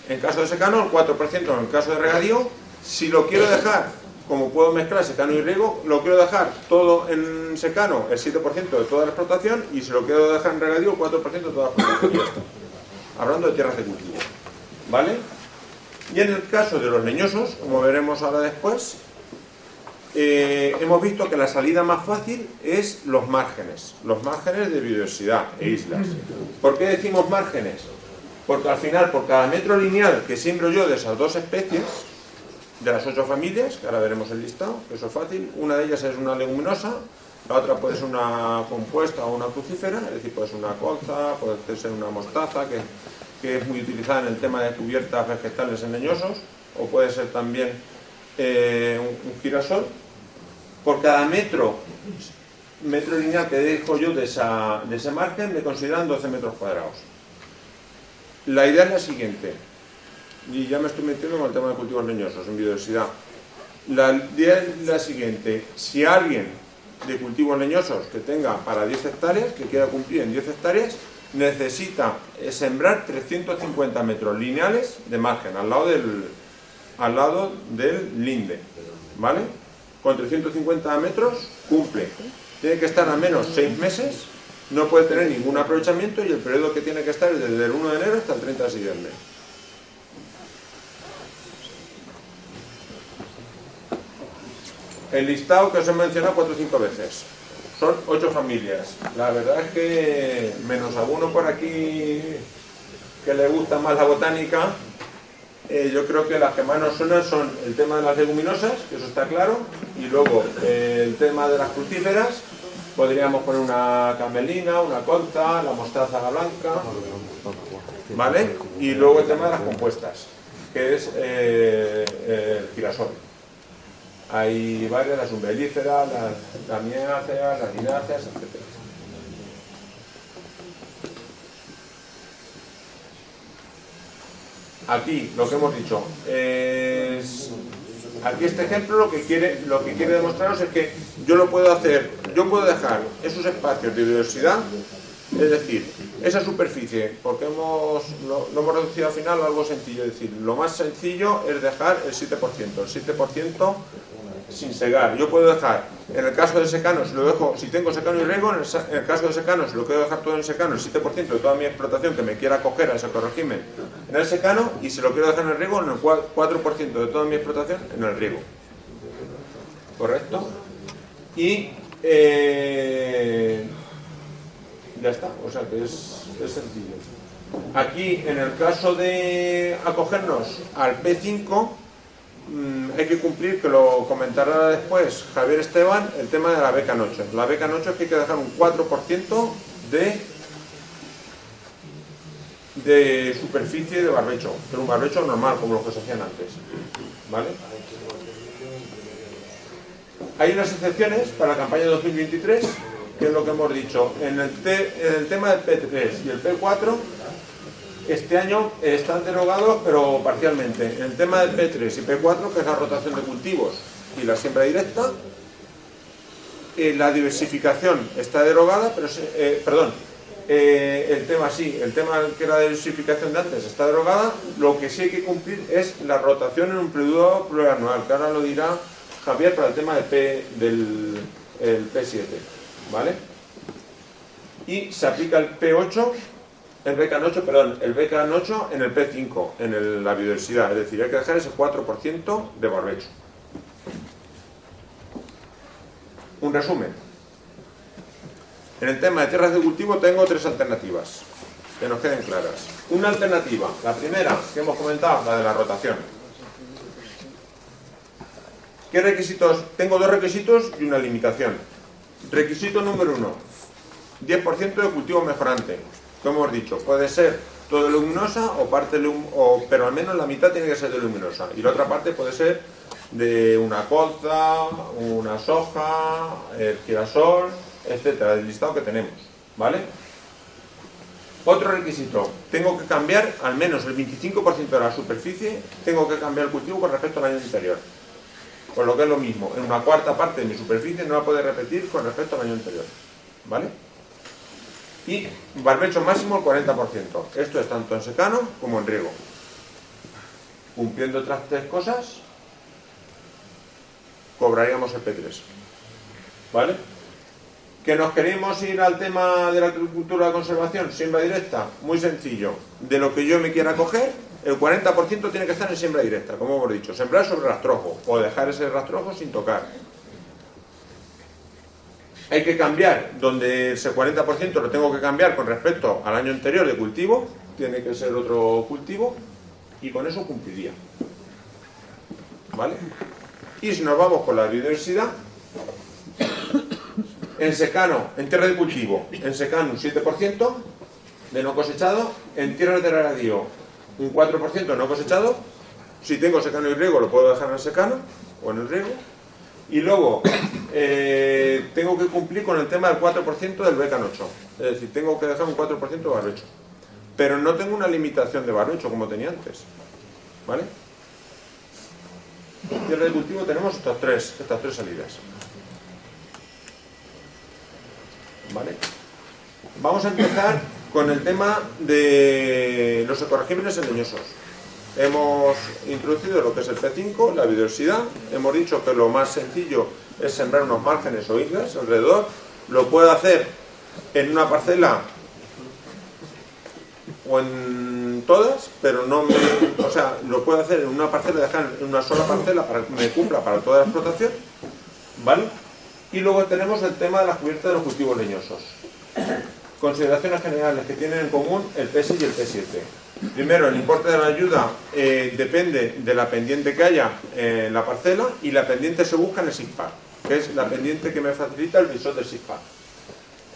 S3: En caso de secano, el 4%. En el caso de regadío, si lo quiero dejar, como puedo mezclar secano y riego, lo quiero dejar todo en secano, el 7% de toda la explotación, y si lo quiero dejar en regadío, el 4% de toda la explotación. Hablando de tierras de cultivo, ¿vale? Y en el caso de los leñosos, como veremos ahora después, hemos visto que la salida más fácil es los márgenes de biodiversidad e islas. ¿Por qué decimos márgenes? Porque al final, por cada metro lineal que siembro yo de esas dos especies, de las 8 familias, que ahora veremos el listado, que eso es fácil, una de ellas es una leguminosa, la otra puede ser una compuesta o una crucífera, es decir, puede ser una colza, puede ser una mostaza, que es muy utilizada en el tema de cubiertas vegetales en leñosos, o puede ser también un girasol. Por cada metro lineal que dejo yo de ese margen me consideran 12 metros cuadrados. La idea es la siguiente, y ya me estoy metiendo con el tema de cultivos leñosos en biodiversidad. La idea es la siguiente: si alguien de cultivos leñosos que tenga para 10 hectáreas, que quiera cumplir en 10 hectáreas, necesita sembrar 350 metros lineales de margen al lado del linde, ¿vale? Con 350 metros cumple. Tiene que estar al menos 6 meses, no puede tener ningún aprovechamiento, y el periodo que tiene que estar es desde el 1 de enero hasta el 30 de septiembre. El listado que os he mencionado 4 o 5 veces. Son 8 familias. La verdad es que, menos alguno por aquí que le gusta más la botánica, yo creo que las que más nos suenan son el tema de las leguminosas, que eso está claro, y luego el tema de las fructíferas. Podríamos poner una camelina, una colza, la mostaza blanca, ¿vale? Y luego el tema de las compuestas, que es el girasol. Hay varias, las umbelíferas, las damiáceas, las lináceas, etc. Aquí lo que hemos dicho es, aquí este ejemplo lo que quiere demostraros es que yo lo puedo hacer, yo puedo dejar esos espacios de biodiversidad Es decir, esa superficie, porque lo hemos reducido al final a algo sencillo, es decir, lo más sencillo es dejar el 7% sin segar. Yo puedo dejar, en el caso de secano, si lo dejo, si tengo secano y riego, en el caso de secano, si lo quiero dejar todo en secano, el 7% de toda mi explotación que me quiera coger a ese ecorégimen en el secano, y si lo quiero dejar en el riego, en el 4% de toda mi explotación en el riego. ¿Correcto? Y ya está, o sea que es sencillo. Aquí, en el caso de acogernos al P5, hay que cumplir, que lo comentará después Javier Esteban, el tema de la beca noche. La beca noche es que hay que dejar un 4% de superficie de barbecho, pero un barbecho normal, como los que se hacían antes. ¿Vale? Hay unas excepciones para la campaña de 2023, que es lo que hemos dicho. En el tema del P3 y el P4, este año están derogados, pero parcialmente. En el tema del P3 y P4, que es la rotación de cultivos y la siembra directa, la diversificación está derogada, pero el tema que era la diversificación de antes está derogada. Lo que sí hay que cumplir es la rotación en un periodo plurianual, que ahora lo dirá Javier para el tema del P7, ¿vale? Y se aplica el P8, el becan 8 en el P5, en la biodiversidad, es decir, hay que dejar ese 4% de barbecho. Un resumen. En el tema de tierras de cultivo tengo 3 alternativas, que nos queden claras. Una alternativa, la primera que hemos comentado, la de la rotación. ¿Qué requisitos? Tengo 2 requisitos y una limitación. Requisito número 1, 10% de cultivo mejorante. Como hemos dicho, puede ser todo leguminosa o parte pero al menos la mitad tiene que ser de leguminosa. Y la otra parte puede ser de una colza, una soja, el girasol, etcétera, del listado que tenemos, ¿vale? Otro requisito, tengo que cambiar al menos el 25% de la superficie, tengo que cambiar el cultivo con respecto al año anterior. Por lo que es lo mismo, en una cuarta parte de mi superficie no la puedo repetir con respecto al año anterior, ¿vale? Y barbecho máximo el 40%. Esto es tanto en secano como en riego. Cumpliendo otras 3 cosas, cobraríamos el P3, ¿vale? ¿Que nos queremos ir al tema de la agricultura de conservación? Siembra directa, muy sencillo. De lo que yo me quiera coger, el 40% tiene que estar en siembra directa, como hemos dicho. Sembrar sobre rastrojo o dejar ese rastrojo sin tocar. Hay que cambiar, donde ese 40% lo tengo que cambiar con respecto al año anterior de cultivo, tiene que ser otro cultivo, y con eso cumpliría. ¿Vale? Y si nos vamos con la biodiversidad, en secano, en tierra de cultivo, en secano un 7% de no cosechado, en tierras de regadío un 4% de no cosechado. Si tengo secano y riego lo puedo dejar en el secano o en el riego. Y luego tengo que cumplir con el tema del 4% del becan 8. Es decir, tengo que dejar un 4% de barbecho. Pero no tengo una limitación de barbecho como tenía antes. ¿Vale? En tierra de cultivo tenemos estas tres salidas. ¿Vale? Vamos a empezar con el tema de los ecoregímenes leñosos. Hemos introducido lo que es el P5, la biodiversidad. Hemos dicho que lo más sencillo es sembrar unos márgenes o islas alrededor. Lo puedo hacer en una parcela o en todas, pero no me... O sea, lo puedo hacer en una parcela, dejar en una sola parcela para que me cumpla para toda la explotación. ¿Vale? Y luego tenemos el tema de las cubiertas de los cultivos leñosos. Consideraciones generales que tienen en común el P6 y el P7. Primero, el importe de la ayuda depende de la pendiente que haya en la parcela, y la pendiente se busca en el SIGPAR, que es la pendiente que me facilita el visor del SIGPAR.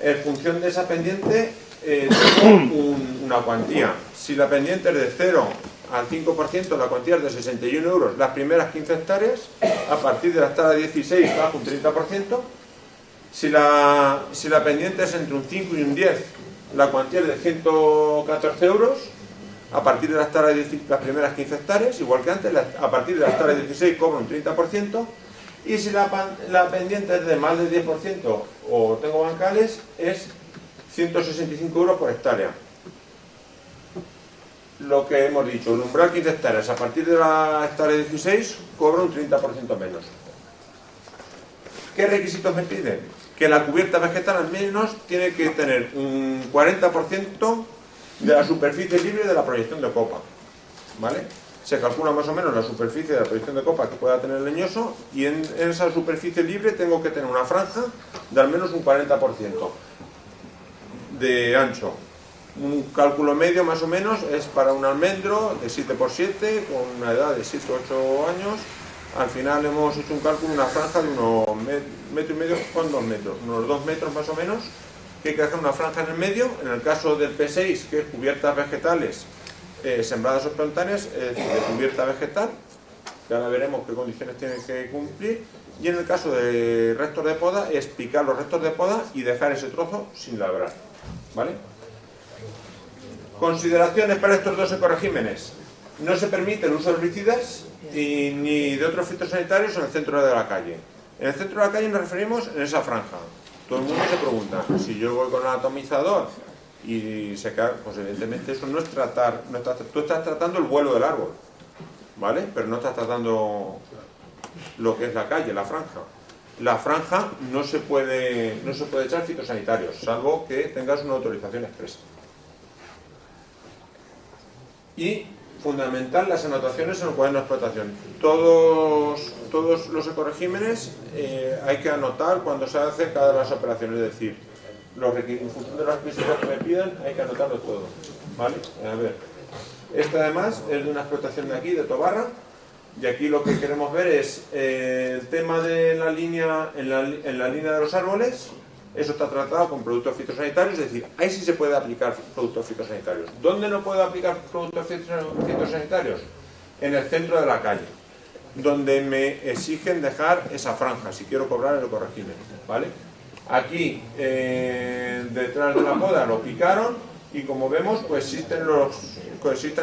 S3: En función de esa pendiente tengo una cuantía. Si la pendiente es de 0 al 5%, la cuantía es de 61 euros las primeras 15 hectáreas. A partir de la hectárea 16 bajo un 30%. Si la pendiente es entre un 5 y un 10, la cuantía es de 114 euros. A partir de las primeras 15 hectáreas, igual que antes, a partir de la hectárea 16 cobra un 30%. Y si la pendiente es de más del 10% o tengo bancales, es 165 euros por hectárea. Lo que hemos dicho, el umbral 15 hectáreas, a partir de la hectárea 16 cobra un 30% menos. ¿Qué requisitos me piden? Que la cubierta vegetal al menos tiene que tener un 40% de la superficie libre de la proyección de copa, ¿vale? Se calcula más o menos la superficie de la proyección de copa que pueda tener el leñoso, y en esa superficie libre tengo que tener una franja de al menos un 40% de ancho. Un cálculo medio más o menos es para un almendro de 7x7 con una edad de 7 o 8 años. Al final hemos hecho un cálculo, una franja de unos metro y medio con 2 metros, unos 2 metros más o menos, que hay que hacer una franja en el medio. En el caso del P6, que es cubiertas vegetales sembradas o espontáneas, es de cubierta vegetal, que ahora veremos qué condiciones tienen que cumplir. Y en el caso de restos de poda, es picar los restos de poda y dejar ese trozo sin labrar, ¿vale? Consideraciones para estos dos ecoregímenes. No se permite el uso de herbicidas ni de otros fitosanitarios en el centro de la calle. En el centro de la calle nos referimos en esa franja. Todo el mundo se pregunta, si yo voy con el atomizador y se cae, pues evidentemente eso no es tratar, tú estás tratando el vuelo del árbol, ¿vale? Pero no estás tratando lo que es la calle, la franja. La franja no se puede echar fitosanitarios, salvo que tengas una autorización expresa. Y fundamental, las anotaciones en el cuaderno de explotación. Todos los ecoregímenes hay que anotar cuando se hace cada de las operaciones, es decir, en función de los requisitos que me piden hay que anotarlo todo, ¿vale? A ver, esta además es de una explotación de aquí, de Tobarra, y aquí lo que queremos ver es el tema de la línea, en la línea de los árboles. Eso está tratado con productos fitosanitarios, es decir, ahí sí se puede aplicar productos fitosanitarios. ¿Dónde no puedo aplicar productos fitosanitarios? En el centro de la calle, donde me exigen dejar esa franja, si quiero cobrar el ecorégimen, ¿vale? Aquí, detrás de la poda, lo picaron y como vemos, coexisten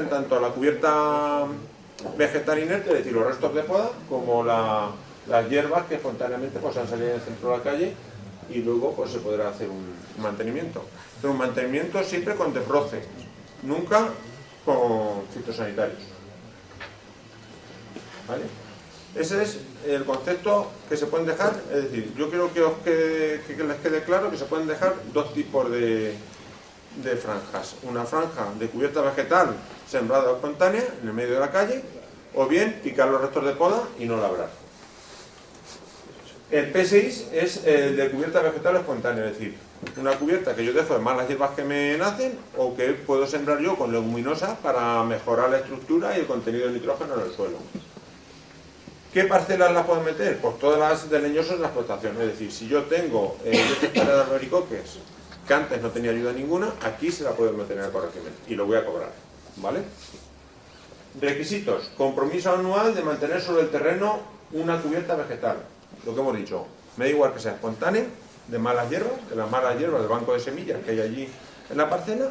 S3: tanto la cubierta vegetal inerte, es decir, los restos de poda, como las hierbas que espontáneamente pues, han salido del centro de la calle. Y luego pues se podrá hacer un mantenimiento. Pero un mantenimiento siempre con desbroce, nunca con fitosanitarios. ¿Vale? Ese es el concepto que se pueden dejar, es decir, yo quiero que les quede claro que se pueden dejar dos tipos de franjas. Una franja de cubierta vegetal sembrada o espontánea en el medio de la calle, o bien picar los restos de poda y no labrar. El P6 es de cubierta vegetal espontánea, es decir, una cubierta que yo dejo de más las hierbas que me nacen o que puedo sembrar yo con leguminosa para mejorar la estructura y el contenido de nitrógeno en el suelo. ¿Qué parcelas las puedo meter? Pues todas las de leñosos en la explotación, es decir, si yo tengo 10 hectáreas de albaricoques que antes no tenía ayuda ninguna, aquí se la puedo meter en el ecorégimen y lo voy a cobrar, ¿vale? Requisitos: compromiso anual de mantener sobre el terreno una cubierta vegetal. Lo que hemos dicho, me da igual que sea espontánea, de malas hierbas, de las malas hierbas del banco de semillas que hay allí en la parcela,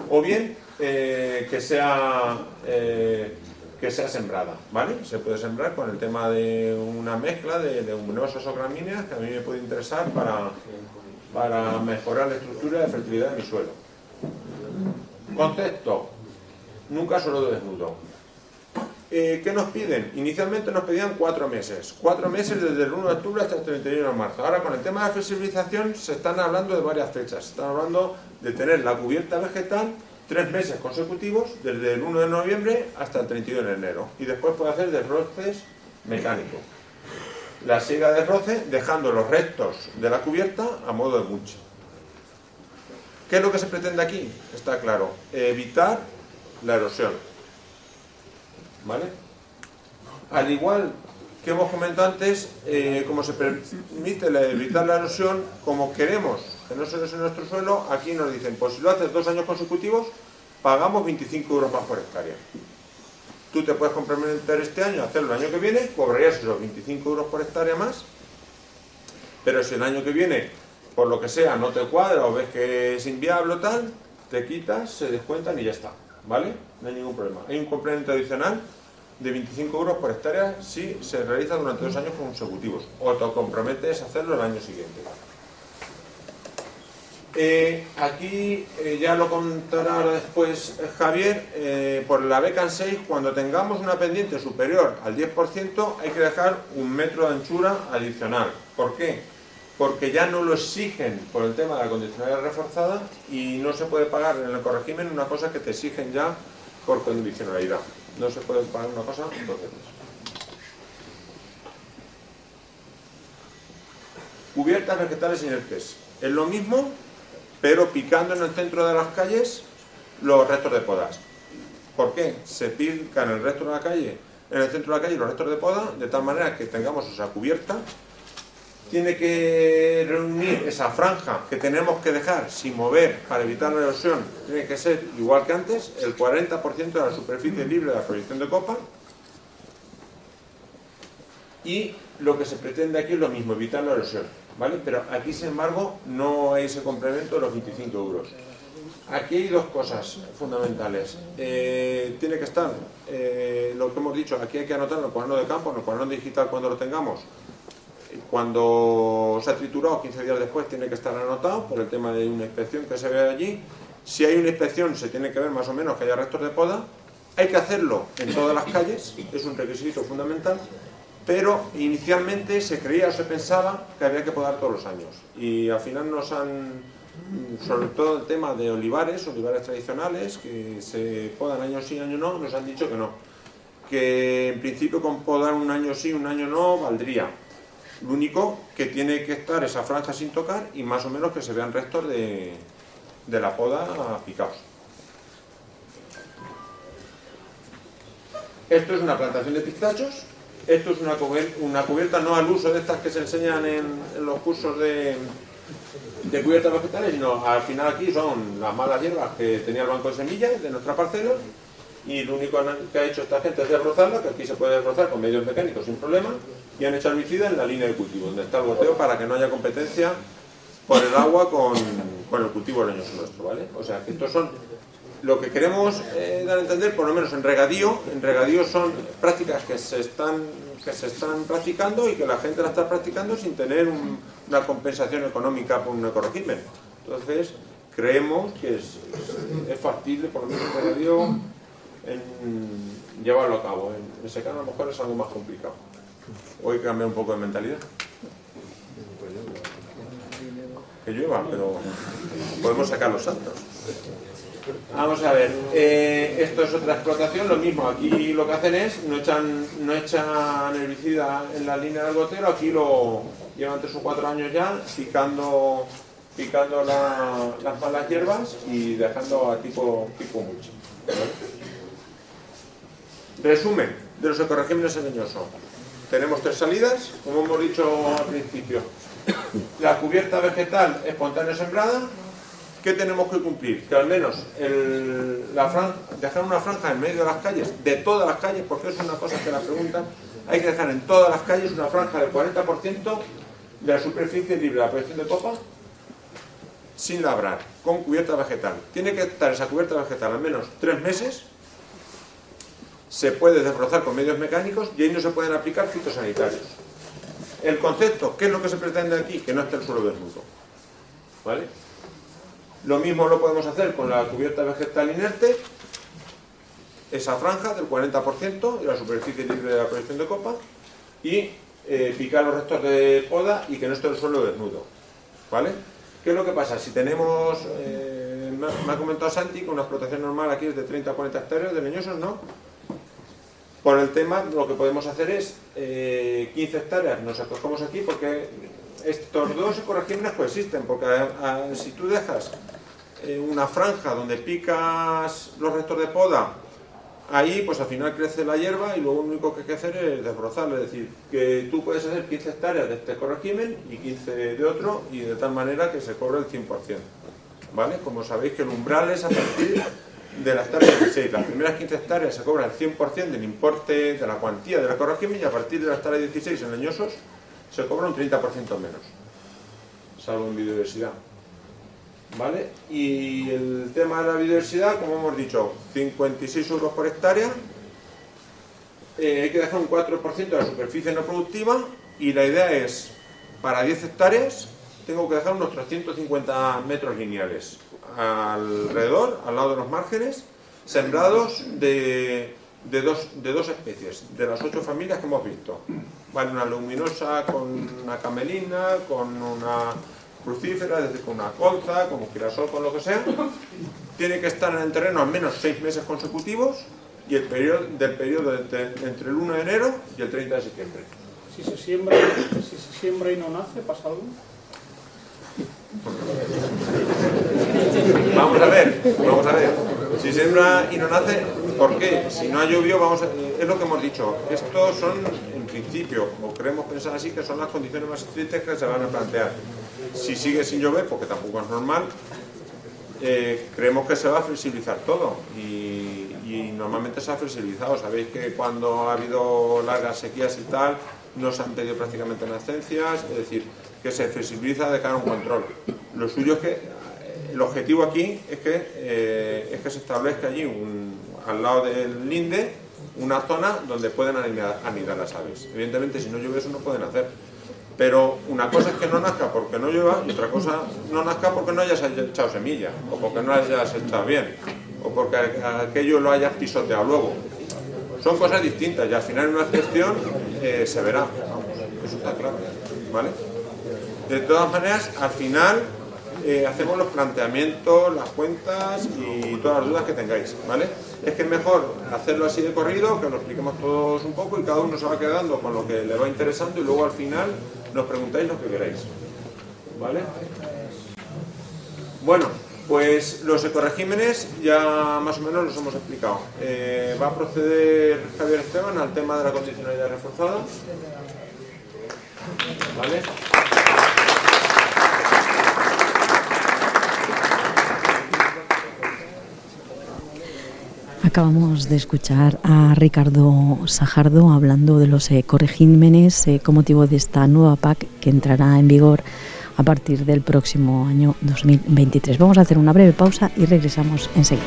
S3: o bien que sea sembrada, ¿vale? Se puede sembrar con el tema de una mezcla de leguminosas o gramíneas que a mí me puede interesar para mejorar la estructura de fertilidad de mi suelo. Concepto: nunca suelo desnudo. ¿Qué nos piden? Inicialmente nos pedían 4 meses. 4 meses desde el 1 de octubre hasta el 31 de marzo. Ahora con el tema de la flexibilización se están hablando de varias fechas. Se están hablando de tener la cubierta vegetal 3 meses consecutivos, desde el 1 de noviembre hasta el 31 de enero. Y después puede hacer desbroces mecánicos. La siega de roce dejando los restos de la cubierta a modo de mulch. ¿Qué es lo que se pretende aquí? Está claro, evitar la erosión. ¿Vale? Al igual que hemos comentado antes, como se permite evitar la erosión, como queremos que no se erosione nuestro suelo, aquí nos dicen, pues si lo haces 2 años consecutivos, pagamos 25 euros más por hectárea. Tú te puedes comprometer este año a hacerlo el año que viene, cobrarías esos 25 euros por hectárea más, pero si el año que viene, por lo que sea, no te cuadra o ves que es inviable o tal, te quitas, se descuentan y ya está. ¿Vale? No hay ningún problema. Hay un complemento adicional de 25 euros por hectárea si se realiza durante 2 años consecutivos o te comprometes a hacerlo el año siguiente. Aquí ya lo contará después Javier, por la becan 6, cuando tengamos una pendiente superior al 10%, hay que dejar 1 metro de anchura adicional. ¿Por qué? Porque ya no lo exigen por el tema de la condicionalidad reforzada y no se puede pagar en el corregimen una cosa que te exigen ya por condicionalidad. No se puede pagar una cosa dos veces. Cubiertas vegetales inertes. Es lo mismo, pero picando en el centro de las calles los restos de podas. ¿Por qué? Se pican el resto de la calle, en el centro de la calle los restos de poda, de tal manera que tengamos esa cubierta. Tiene que reunir esa franja que tenemos que dejar sin mover para evitar la erosión. Tiene que ser igual que antes, el 40% de la superficie libre de la proyección de copa. Y lo que se pretende aquí es lo mismo, evitar la erosión, ¿vale? Pero aquí, sin embargo, no hay ese complemento de los 25 euros. Aquí hay dos cosas fundamentales. Tiene que estar, lo que hemos dicho, aquí hay que anotar en el cuaderno de campo, en el cuaderno digital cuando lo tengamos. Cuando se ha triturado 15 días después tiene que estar anotado por el tema de una inspección que se ve allí. Si hay una inspección se tiene que ver más o menos que haya restos de poda. Hay que hacerlo en todas las calles, es un requisito fundamental, pero inicialmente se creía o se pensaba que había que podar todos los años. Y al final nos han, sobre todo el tema de olivares tradicionales, que se podan año sí, año no, nos han dicho que no. Que en principio con podar un año sí, un año no, valdría. Lo único que tiene que estar esa franja sin tocar y más o menos que se vean restos de la poda picados. Esto es una plantación de pistachos. Esto es una cubierta no al uso de estas que se enseñan en los cursos de cubiertas vegetales, sino al final aquí son las malas hierbas que tenía el banco de semillas de nuestra parcela. Y lo único que ha hecho esta gente es desbrozarla, que aquí se puede desbrozar con medios mecánicos sin problema, y han hecho herbicida en la línea de cultivo, donde está el goteo para que no haya competencia por el agua con el cultivo leñoso nuestro, ¿vale? O sea, que estos son lo que queremos dar a entender, por lo menos en regadío. En regadío son prácticas que se están practicando y que la gente la está practicando sin tener una compensación económica por un ecorégimen. Entonces, creemos que es factible, por lo menos en regadío, llevarlo a cabo. En secano a lo mejor es algo más complicado. Hoy cambiar un poco de mentalidad. Que llueva, pero podemos sacar los saltos. Vamos a ver, esto es otra explotación, lo mismo. Aquí lo que hacen es, no echan herbicida en la línea del gotero, aquí lo llevan 3 o 4 años ya picando las malas hierbas y dejando a tipo mulch, ¿vale? Resumen de los ecoregímenes en leñoso. Tenemos 3 salidas, como hemos dicho al principio. La cubierta vegetal espontánea sembrada. ¿Qué tenemos que cumplir? Que al menos dejar una franja en medio de las calles, de todas las calles, porque es una cosa que la preguntan, hay que dejar en todas las calles una franja del 40% de la superficie libre de la proyección de copa sin labrar, con cubierta vegetal. Tiene que estar esa cubierta vegetal al menos 3 meses. Se puede desbrozar con medios mecánicos y ahí no se pueden aplicar fitosanitarios. El concepto, ¿qué es lo que se pretende aquí? Que no esté el suelo desnudo, ¿vale? Lo mismo lo podemos hacer con la cubierta vegetal inerte, esa franja del 40% de la superficie libre de la proyección de copa, y picar los restos de poda y que no esté el suelo desnudo, ¿vale? ¿Qué es lo que pasa? Si tenemos, me ha comentado Santi, que una explotación normal aquí es de 30 a 40 hectáreas de leñosos, ¿no? Por el tema, lo que podemos hacer es 15 hectáreas, nos acogemos aquí porque estos dos ecoregímenes coexisten, porque si tú dejas una franja donde picas los restos de poda, ahí pues al final crece la hierba y lo único que hay que hacer es desbrozarlo, es decir, que tú puedes hacer 15 hectáreas de este ecorégimen y 15 de otro, y de tal manera que se cobre el 100%, ¿vale? Como sabéis que el umbral es a partir de la hectárea 16, las primeras 15 hectáreas se cobra el 100% del importe, de la cuantía del ecorégimen, y a partir de la hectárea 16 en leñosos se cobra un 30% menos, salvo en biodiversidad, ¿vale? Y el tema de la biodiversidad, como hemos dicho, 56 euros por hectárea, hay que dejar un 4% de la superficie no productiva, y la idea es, para 10 hectáreas, tengo que dejar unos 350 metros lineales alrededor, al lado de los márgenes, sembrados de dos especies, de las 8 familias que hemos visto. Vale, una leguminosa con una camelina, con una crucífera, es decir, con una colza, con un girasol, con lo que sea. Tiene que estar en el terreno al menos 6 meses consecutivos y el periodo entre el 1 de enero y el 30 de septiembre.
S4: Si se siembra y no nace, ¿pasa algo?
S3: Vamos a ver. Si siembra y no nace, ¿por qué? Si no ha llovido, es lo que hemos dicho. Estos son, en principio, o queremos pensar así, que son las condiciones más estrictas que se van a plantear. Si sigue sin llover, porque tampoco es normal, creemos que se va a flexibilizar todo. Y normalmente se ha flexibilizado. Sabéis que cuando ha habido largas sequías y tal, no se han pedido prácticamente nacencias, es decir, que se flexibiliza de cara a un control. Lo suyo es que el objetivo aquí es que se establezca allí, al lado del linde, una zona donde pueden anidar las aves. Evidentemente, si no llueve eso no pueden hacer. Pero una cosa es que no nazca porque no llueva y otra cosa no nazca porque no hayas echado semilla, o porque no hayas echado bien, o porque aquello lo hayas pisoteado luego. Son cosas distintas y al final en una excepción se verá. Eso está claro, ¿vale? De todas maneras, al final hacemos los planteamientos, las cuentas y todas las dudas que tengáis, ¿vale? Es que es mejor hacerlo así de corrido, que lo expliquemos todos un poco y cada uno se va quedando con lo que le va interesando y luego al final nos preguntáis lo que queráis, ¿vale? Bueno, pues los ecoregímenes ya más o menos los hemos explicado. Va a proceder Javier Esteban al tema de la condicionalidad reforzada, ¿vale?
S1: Acabamos de escuchar a Ricardo Sajardo hablando de los ecoregímenes con motivo de esta nueva PAC que entrará en vigor a partir del próximo año 2023. Vamos a hacer una breve pausa y regresamos enseguida.